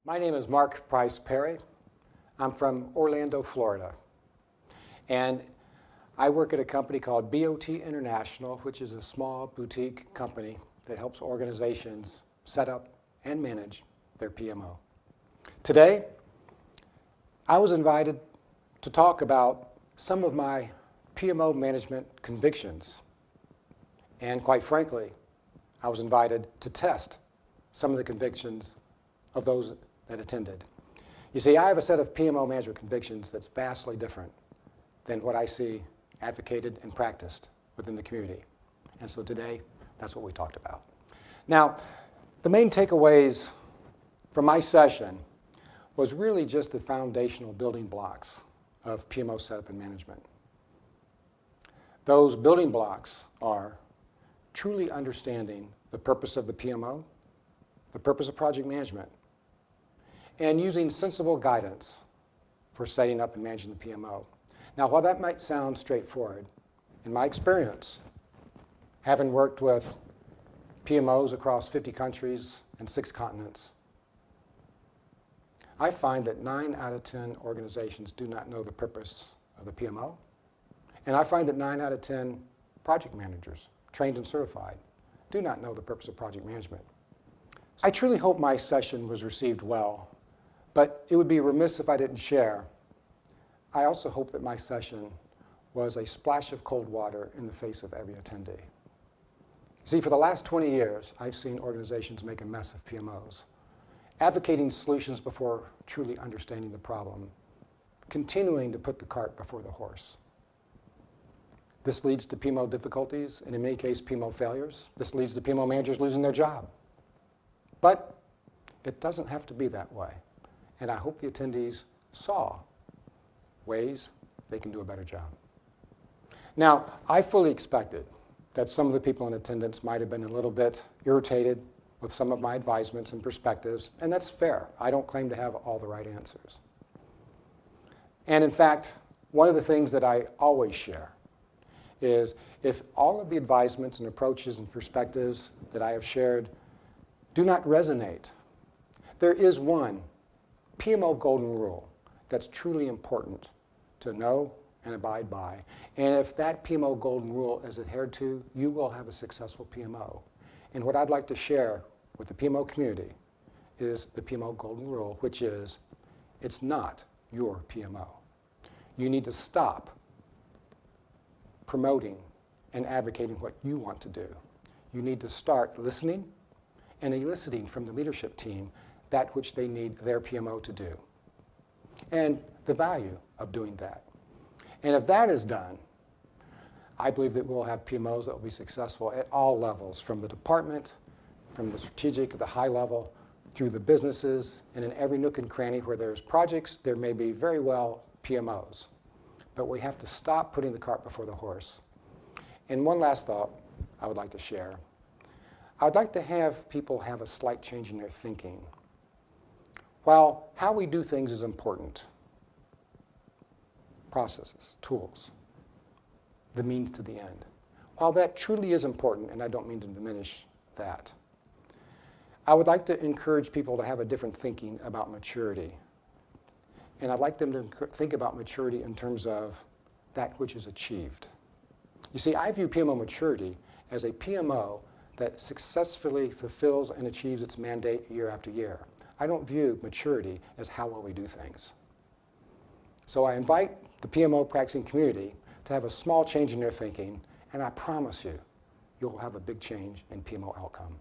My name is Mark Price Perry. I'm from Orlando, Florida. And I work at a company called BOT International, which is a small boutique company that helps organizations set up and manage their PMO. Today, I was invited to talk about some of my PMO management convictions. And quite frankly, I was invited to test some of the convictions of those that attended. You see, I have a set of PMO management convictions that's vastly different than what I see advocated and practiced within the community. And so today, that's what we talked about. Now, the main takeaways from my session was really just the foundational building blocks of PMO setup and management. Those building blocks are truly understanding the purpose of the PMO, the purpose of project management, and using sensible guidance for setting up and managing the PMO. Now, while that might sound straightforward, in my experience, having worked with PMOs across 50 countries and 6 continents, I find that 9 out of 10 organizations do not know the purpose of the PMO. And I find that 9 out of 10 project managers, trained and certified, do not know the purpose of project management. I truly hope my session was received well, but it would be remiss if I didn't share. I also hope that my session was a splash of cold water in the face of every attendee. See, for the last 20 years, I've seen organizations make a mess of PMOs, advocating solutions before truly understanding the problem, continuing to put the cart before the horse. This leads to PMO difficulties, and in many cases, PMO failures. This leads to PMO managers losing their job. But it doesn't have to be that way. And I hope the attendees saw ways they can do a better job. Now, I fully expected that some of the people in attendance might have been a little bit irritated with some of my advisements and perspectives, and that's fair. I don't claim to have all the right answers. And in fact, one of the things that I always share is if all of the advisements and approaches and perspectives that I have shared do not resonate, there is one PMO Golden Rule that's truly important to know and abide by. And if that PMO Golden Rule is adhered to, you will have a successful PMO. And what I'd like to share with the PMO community is the PMO Golden Rule, which is, it's not your PMO. You need to stop promoting and advocating what you want to do. You need to start listening and eliciting from the leadership team that which they need their PMO to do, and the value of doing that. And if that is done, I believe that we'll have PMOs that will be successful at all levels, from the department, from the strategic, the high level, through the businesses, and in every nook and cranny where there's projects, there may be very well PMOs. But we have to stop putting the cart before the horse. And one last thought I would like to share. I would like to have people have a slight change in their thinking. While how we do things is important, processes, tools, the means to the end. While that truly is important, and I don't mean to diminish that, I would like to encourage people to have a different thinking about maturity. And I'd like them to think about maturity in terms of that which is achieved. You see, I view PMO maturity as a PMO that successfully fulfills and achieves its mandate year after year. I don't view maturity as how well we do things. So I invite the PMO practicing community to have a small change in their thinking, and I promise you, you'll have a big change in PMO outcome.